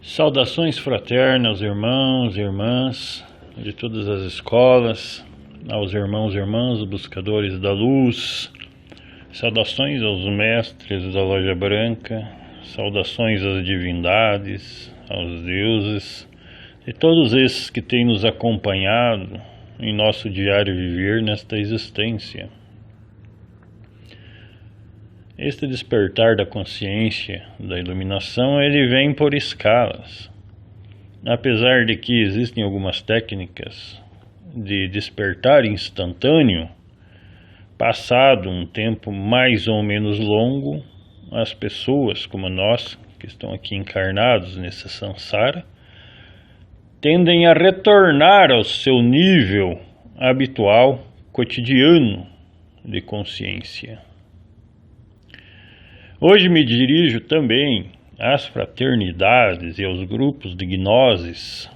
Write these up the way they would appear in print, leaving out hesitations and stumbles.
Saudações fraternas, irmãos e irmãs de todas as escolas, aos irmãos e irmãs buscadores da luz, saudações aos mestres da Loja Branca, saudações às divindades, aos deuses e todos esses que têm nos acompanhado em nosso diário viver nesta existência. Este despertar da consciência, da iluminação, ele vem por escalas. Apesar de que existem algumas técnicas de despertar instantâneo, passado um tempo mais ou menos longo, as pessoas como nós, que estão aqui encarnados nesse samsara, tendem a retornar ao seu nível habitual, cotidiano de consciência. Hoje me dirijo também às fraternidades e aos grupos de gnoses.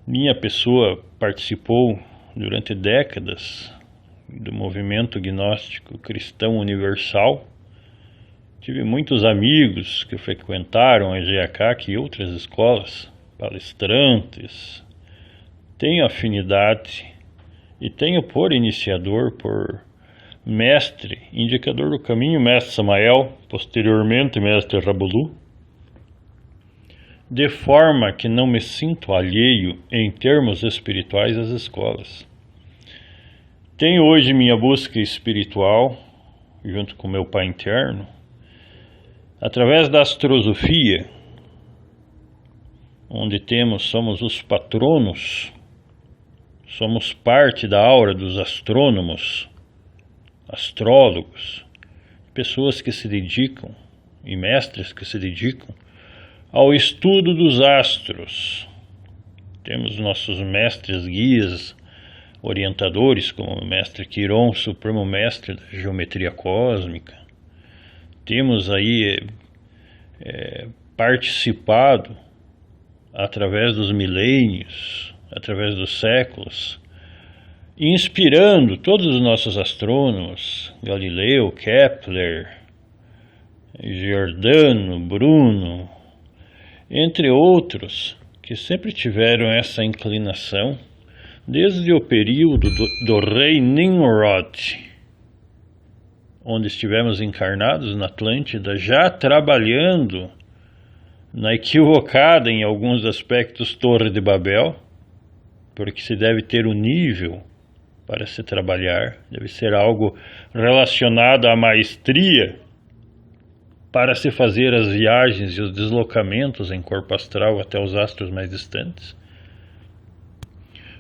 Minha pessoa participou durante décadas do movimento gnóstico cristão universal. Tive muitos amigos que frequentaram a GACAC e outras escolas, palestrantes. Tenho afinidade e tenho por iniciador, por mestre, indicador do caminho, mestre Samael, posteriormente mestre Rabulu, de forma que não me sinto alheio em termos espirituais às escolas. Tenho hoje minha busca espiritual, junto com meu Pai interno, através da astrosofia, onde somos os patronos, somos parte da aura dos astrônomos, astrólogos, pessoas que se dedicam e mestres que se dedicam ao estudo dos astros. Temos nossos mestres guias, orientadores, como o mestre Quiron, supremo mestre da geometria cósmica. Temos aí participado através dos milênios, através dos séculos, inspirando todos os nossos astrônomos, Galileu, Kepler, Giordano, Bruno, entre outros, que sempre tiveram essa inclinação desde o período do rei Nimrod, onde estivemos encarnados na Atlântida, já trabalhando na equivocada, em alguns aspectos, Torre de Babel, porque se deve ter um nível para se trabalhar, deve ser algo relacionado à maestria para se fazer as viagens e os deslocamentos em corpo astral até os astros mais distantes.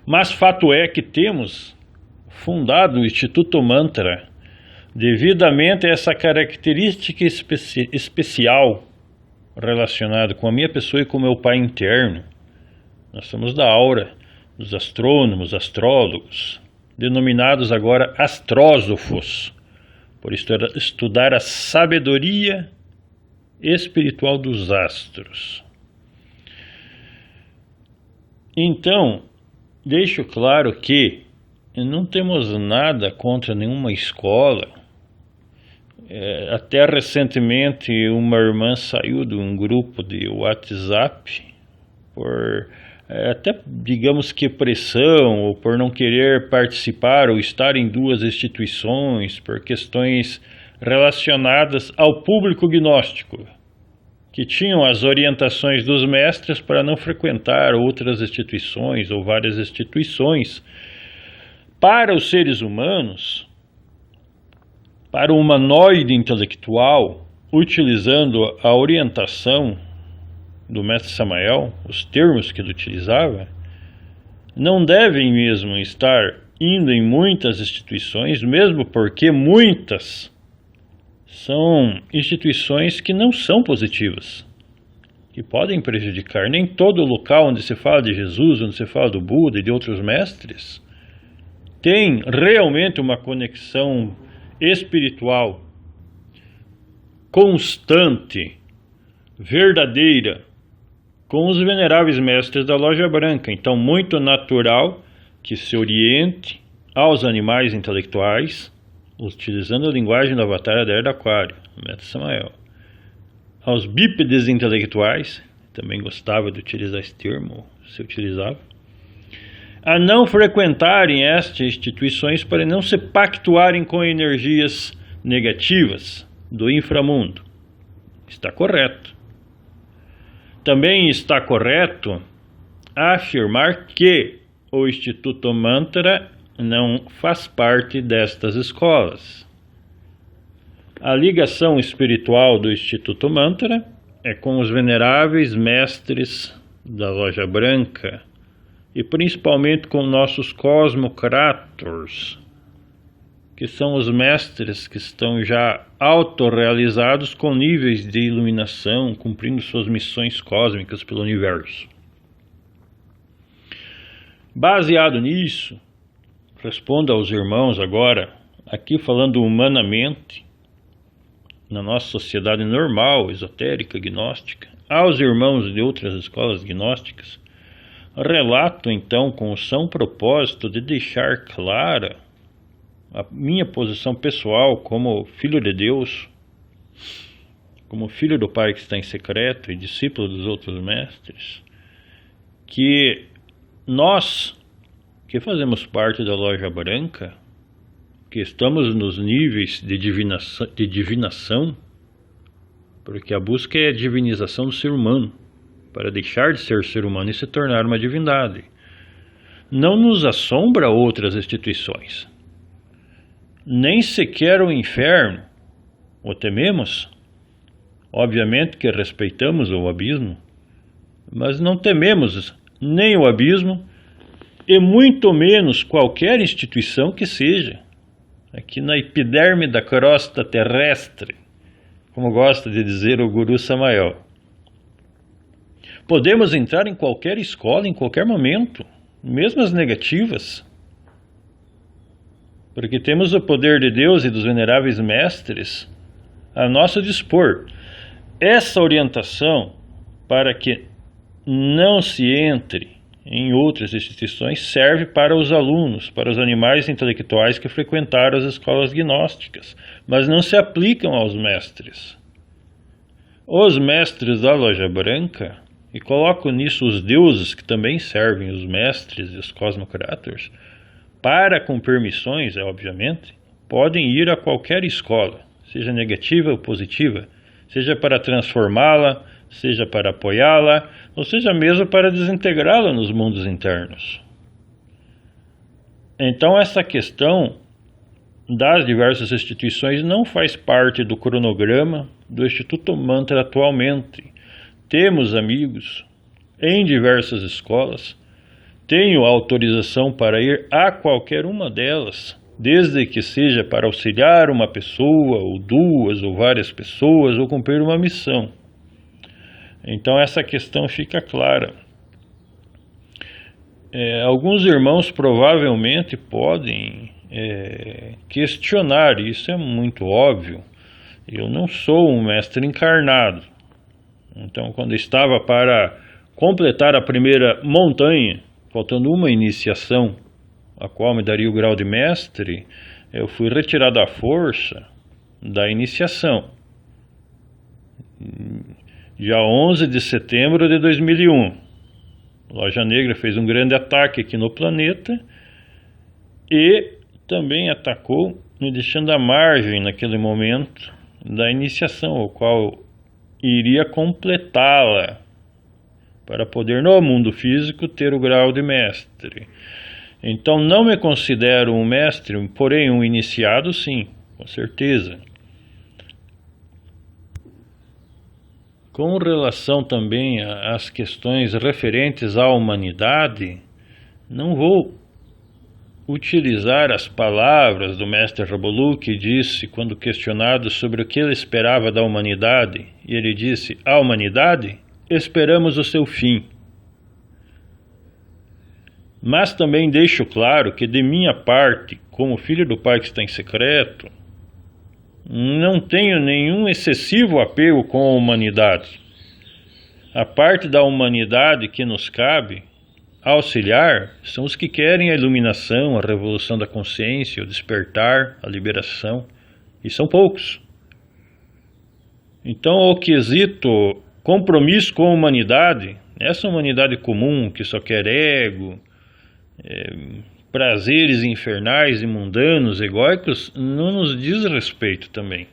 Mas fato é que temos fundado o Instituto Mantra devidamente a essa característica especial relacionada com a minha pessoa e com o meu Pai interno. Nós somos da aura dos astrônomos, astrólogos, denominados agora astrósofos, por estudar a sabedoria espiritual dos astros. Então, deixo claro que não temos nada contra nenhuma escola. Até recentemente uma irmã saiu de um grupo de WhatsApp por até digamos que pressão, ou por não querer participar ou estar em duas instituições, por questões relacionadas ao público gnóstico, que tinham as orientações dos mestres para não frequentar outras instituições ou várias instituições. Para os seres humanos, para o humanoide intelectual, utilizando a orientação do mestre Samael, os termos que ele utilizava, não devem mesmo estar indo em muitas instituições, mesmo porque muitas são instituições que não são positivas, que podem prejudicar. Nem todo local onde se fala de Jesus, onde se fala do Buda e de outros mestres, tem realmente uma conexão espiritual constante, verdadeira, com os veneráveis mestres da Loja Branca. Então, muito natural que se oriente aos animais intelectuais, utilizando a linguagem do Avatar da Era do Aquário, o mestre Samael, aos bípedes intelectuais, também gostava de utilizar esse termo, se utilizava, a não frequentarem estas instituições para não se pactuarem com energias negativas do inframundo. Está correto. Também está correto afirmar que o Instituto Mantra não faz parte destas escolas. A ligação espiritual do Instituto Mantra é com os veneráveis mestres da Loja Branca e principalmente com nossos cosmocrators, que são os mestres que estão já autorrealizados com níveis de iluminação, cumprindo suas missões cósmicas pelo universo. Baseado nisso, respondo aos irmãos agora, aqui falando humanamente, na nossa sociedade normal, esotérica, gnóstica, aos irmãos de outras escolas gnósticas, relato então com o são propósito de deixar clara a minha posição pessoal como filho de Deus, como filho do Pai que está em secreto e discípulo dos outros mestres, que nós que fazemos parte da Loja Branca, que estamos nos níveis de divinação, porque a busca é a divinização do ser humano, para deixar de ser ser humano e se tornar uma divindade. Não nos assombra outras instituições, nem sequer o inferno. O tememos? Obviamente que respeitamos o abismo, mas não tememos nem o abismo e muito menos qualquer instituição que seja aqui na epiderme da crosta terrestre, como gosta de dizer o Guru Samael. Podemos entrar em qualquer escola, em qualquer momento, mesmo as negativas, porque temos o poder de Deus e dos veneráveis mestres a nosso dispor. Essa orientação para que não se entre em outras instituições serve para os alunos, para os animais intelectuais que frequentaram as escolas gnósticas, mas não se aplicam aos mestres. Os mestres da Loja Branca, e coloco nisso os deuses que também servem os mestres e os cosmocrators, para cumprir missões, obviamente, podem ir a qualquer escola, seja negativa ou positiva, seja para transformá-la, seja para apoiá-la, ou seja mesmo para desintegrá-la nos mundos internos. Então essa questão das diversas instituições não faz parte do cronograma do Instituto Mantra atualmente. Temos amigos em diversas escolas, tenho autorização para ir a qualquer uma delas, desde que seja para auxiliar uma pessoa, ou duas, ou várias pessoas, ou cumprir uma missão. Então essa questão fica clara. Alguns irmãos provavelmente podem questionar, isso é muito óbvio. Eu não sou um mestre encarnado. Então, quando estava para completar a primeira montanha, faltando uma iniciação, a qual me daria o grau de mestre, eu fui retirado à força da iniciação. Dia 11 de setembro de 2001, Loja Negra fez um grande ataque aqui no planeta e também atacou, me deixando à margem naquele momento da iniciação, o qual iria completá-la para poder no mundo físico ter o grau de mestre. Então não me considero um mestre, porém um iniciado sim, com certeza. Com relação também às questões referentes à humanidade, não vou utilizar as palavras do mestre Rabolu, que disse, quando questionado sobre o que ele esperava da humanidade, e ele disse: a humanidade, esperamos o seu fim. Mas também deixo claro que de minha parte, como filho do Pai que está em secreto, não tenho nenhum excessivo apego com a humanidade. A parte da humanidade que nos cabe auxiliar são os que querem a iluminação, a revolução da consciência, o despertar, a liberação, e são poucos. Então, ao quesito compromisso com a humanidade, essa humanidade comum que só quer ego, prazeres infernais e mundanos, egóicos, não nos diz respeito também.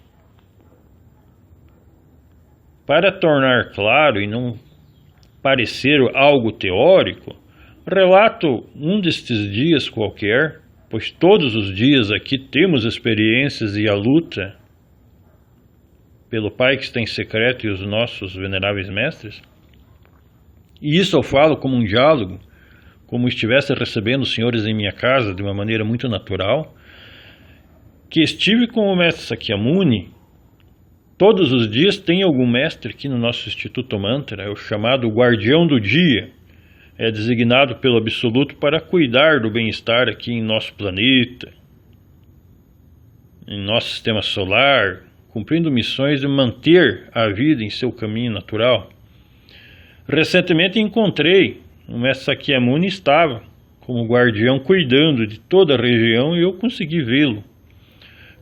Para tornar claro e não parecer algo teórico, relato um destes dias qualquer, pois todos os dias aqui temos experiências e a luta pelo Pai que está em secreto e os nossos veneráveis mestres. E isso eu falo como um diálogo, como estivesse recebendo os senhores em minha casa de uma maneira muito natural, que estive com o mestre Sakyamuni. Todos os dias tem algum mestre aqui no nosso Instituto Mantra, é o chamado guardião do dia, é designado pelo Absoluto para cuidar do bem-estar aqui em nosso planeta, em nosso sistema solar, cumprindo missões de manter a vida em seu caminho natural. Recentemente encontrei o mestre Sakyamuni, estava como guardião cuidando de toda a região e eu consegui vê-lo,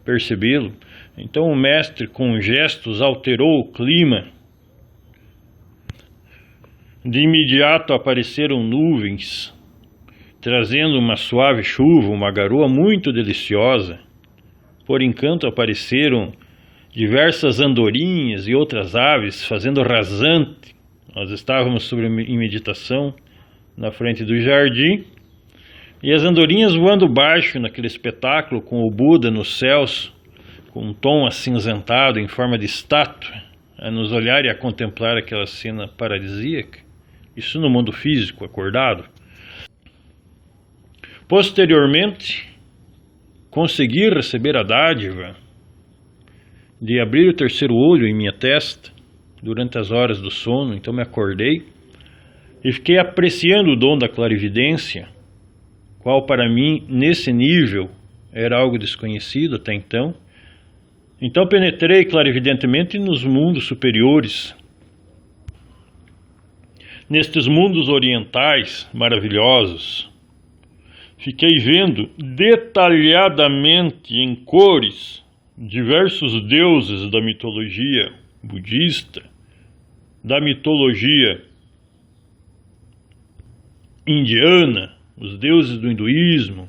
percebê-lo. Então o mestre com gestos alterou o clima. De imediato apareceram nuvens, trazendo uma suave chuva, uma garoa muito deliciosa. Por enquanto apareceram diversas andorinhas e outras aves fazendo rasante. Nós estávamos em meditação na frente do jardim e as andorinhas voando baixo naquele espetáculo com o Buda nos céus, com um tom acinzentado em forma de estátua, a nos olhar e a contemplar aquela cena paradisíaca. Isso no mundo físico, acordado. Posteriormente, consegui receber a dádiva de abrir o terceiro olho em minha testa durante as horas do sono. Então me acordei e fiquei apreciando o dom da clarividência, qual para mim, nesse nível, era algo desconhecido até então. Então penetrei clarividentemente nos mundos superiores, nestes mundos orientais maravilhosos. Fiquei vendo detalhadamente em cores diversos deuses da mitologia budista, da mitologia indiana, os deuses do hinduísmo.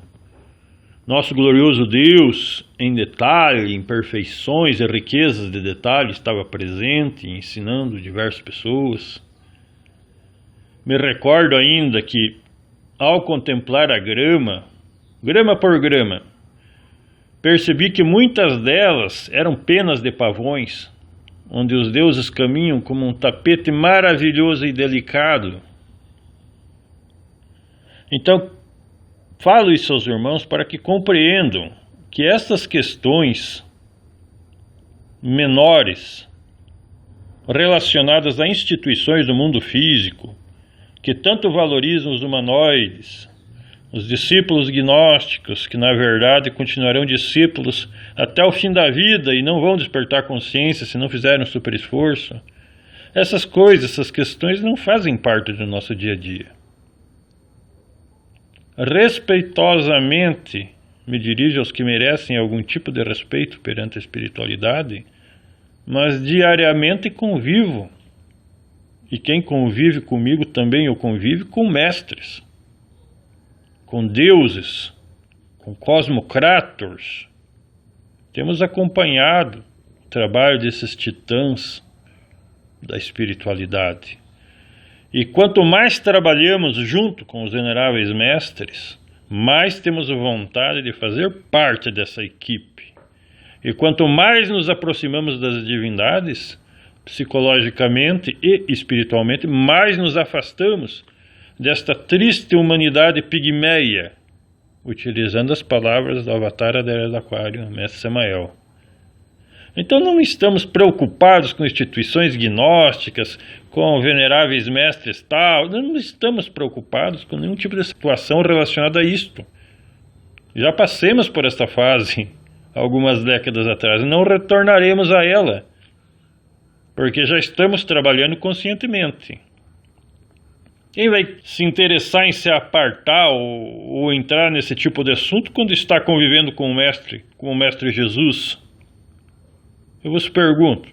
Nosso glorioso Deus, em detalhe, em perfeições e riquezas de detalhe, estava presente, ensinando diversas pessoas. Me recordo ainda que, ao contemplar a grama, grama por grama, percebi que muitas delas eram penas de pavões, onde os deuses caminham como um tapete maravilhoso e delicado. Então, falo isso aos irmãos para que compreendam que estas questões menores relacionadas a instituições do mundo físico, que tanto valorizam os humanoides, os discípulos gnósticos, que na verdade continuarão discípulos até o fim da vida e não vão despertar consciência se não fizerem um super esforço. Essas coisas, essas questões não fazem parte do nosso dia a dia. Respeitosamente me dirijo aos que merecem algum tipo de respeito perante a espiritualidade, mas diariamente convivo. E quem convive comigo também eu convive com mestres, com deuses, com cosmocrators. Temos acompanhado o trabalho desses titãs da espiritualidade. E quanto mais trabalhamos junto com os veneráveis mestres, mais temos vontade de fazer parte dessa equipe. E quanto mais nos aproximamos das divindades, psicologicamente e espiritualmente, mais nos afastamos desta triste humanidade pigmeia, utilizando as palavras do Avatar da Era do Aquário, Mestre Samael. Então não estamos preocupados com instituições gnósticas, com veneráveis mestres tal, não estamos preocupados com nenhum tipo de situação relacionada a isto. Já passemos por esta fase algumas décadas atrás, não retornaremos a ela, porque já estamos trabalhando conscientemente. Quem vai se interessar em se apartar ou entrar nesse tipo de assunto quando está convivendo com o Mestre Jesus? Eu vos pergunto,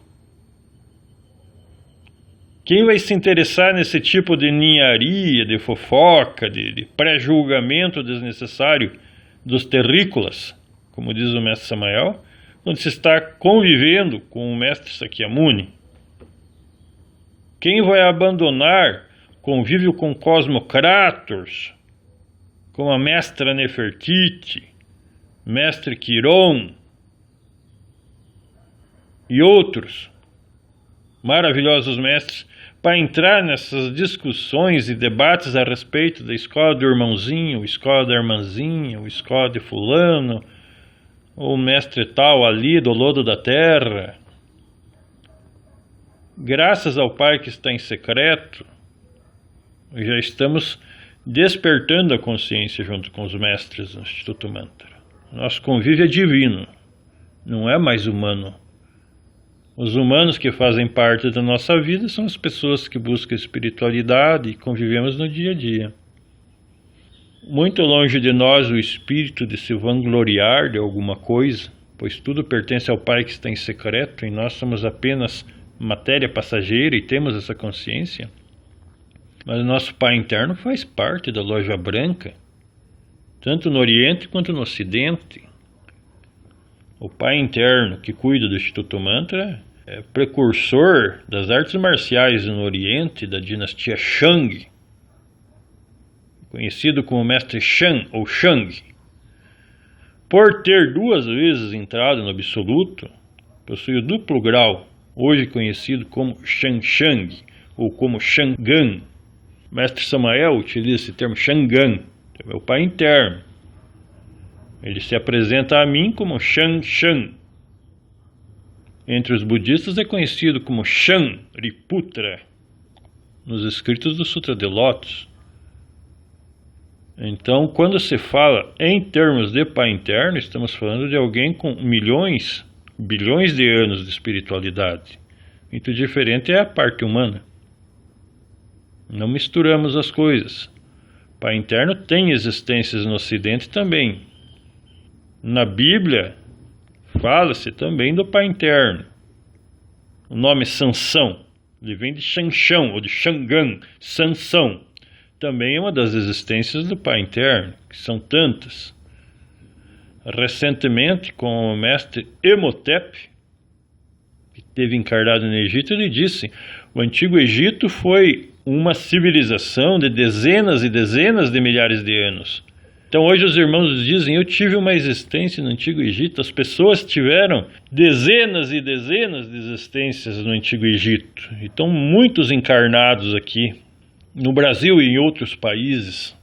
Quem vai se interessar nesse tipo de ninharia, de fofoca, de pré-julgamento desnecessário dos terrícolas, como diz o mestre Samael, quando se está convivendo com o mestre Sakyamuni? Quem vai abandonar convívio com Cosmocratos, com a mestra Nefertiti, mestre Quiron e outros maravilhosos mestres, para entrar nessas discussões e debates a respeito da escola do irmãozinho, escola da irmãzinha, a escola de fulano, ou mestre tal ali do lodo da terra? Graças ao Pai que está em secreto, já estamos despertando a consciência junto com os mestres do Instituto Mantra. Nosso convívio é divino, não é mais humano. Os humanos que fazem parte da nossa vida são as pessoas que buscam espiritualidade e convivemos no dia a dia. Muito longe de nós o espírito de se vangloriar de alguma coisa, pois tudo pertence ao Pai que está em secreto e nós somos apenas matéria passageira e temos essa consciência. Mas o nosso Pai interno faz parte da loja branca, tanto no Oriente quanto no Ocidente. O Pai interno que cuida do Instituto Mantra é precursor das artes marciais no Oriente, da dinastia Shang, conhecido como Mestre Shan ou Shang. Por ter 2 vezes entrado no Absoluto, possui o duplo grau, hoje conhecido como Shang ou como Shangan. Mestre Samael utiliza esse termo Shangan, que é meu Pai interno. Ele se apresenta a mim como Shan. Entre os budistas é conhecido como Shanriputra, nos escritos do Sutra de Lótus. Então, quando se fala em termos de Pai interno, estamos falando de alguém com milhões, bilhões de anos de espiritualidade. Muito diferente é a parte humana. Não misturamos as coisas. Pai interno tem existências no Ocidente também. Na Bíblia, fala-se também do Pai interno. O nome Sansão, ele vem de Shanshão ou de Shangan, Sansão. Também é uma das existências do Pai interno, que são tantas. Recentemente, com o mestre Emotep, que esteve encarnado no Egito, ele disse: o Antigo Egito foi uma civilização de dezenas e dezenas de milhares de anos. Então hoje os irmãos dizem: eu tive uma existência no Antigo Egito. As pessoas tiveram dezenas e dezenas de existências no Antigo Egito. Então muitos encarnados aqui, no Brasil e em outros países,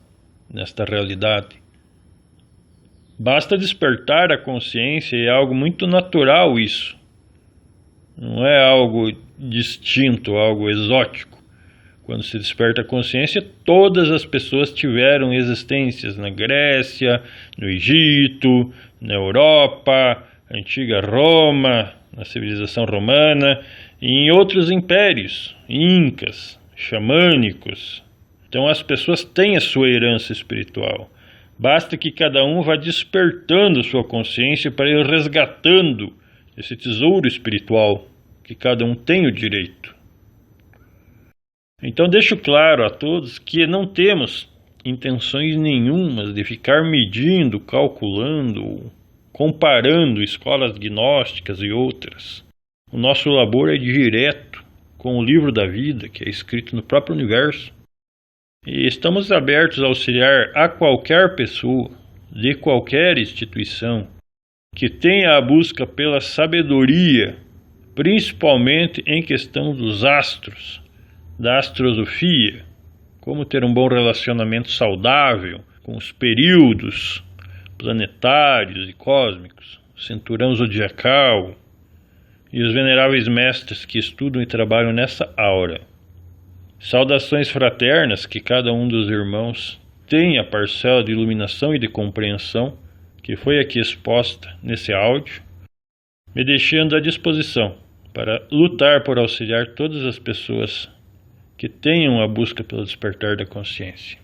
nesta realidade. Basta despertar a consciência e é algo muito natural isso. Não é algo distinto, algo exótico. Quando se desperta a consciência, todas as pessoas tiveram existências na Grécia, no Egito, na Europa, antiga Roma, na civilização romana e em outros impérios, incas, xamânicos. Então as pessoas têm a sua herança espiritual. Basta que cada um vá despertando sua consciência para ir resgatando esse tesouro espiritual que cada um tem o direito. Então deixo claro a todos que não temos intenções nenhumas de ficar medindo, calculando, comparando escolas gnósticas e outras. O nosso labor é direto com o livro da vida, que é escrito no próprio universo. E estamos abertos a auxiliar a qualquer pessoa, de qualquer instituição, que tenha a busca pela sabedoria, principalmente em questão dos astros, da astrosofia, como ter um bom relacionamento saudável com os períodos planetários e cósmicos, o cinturão zodiacal e os veneráveis mestres que estudam e trabalham nessa aura. Saudações fraternas, que cada um dos irmãos tenha a parcela de iluminação e de compreensão que foi aqui exposta nesse áudio, me deixando à disposição para lutar por auxiliar todas as pessoas que tenham a busca pelo despertar da consciência.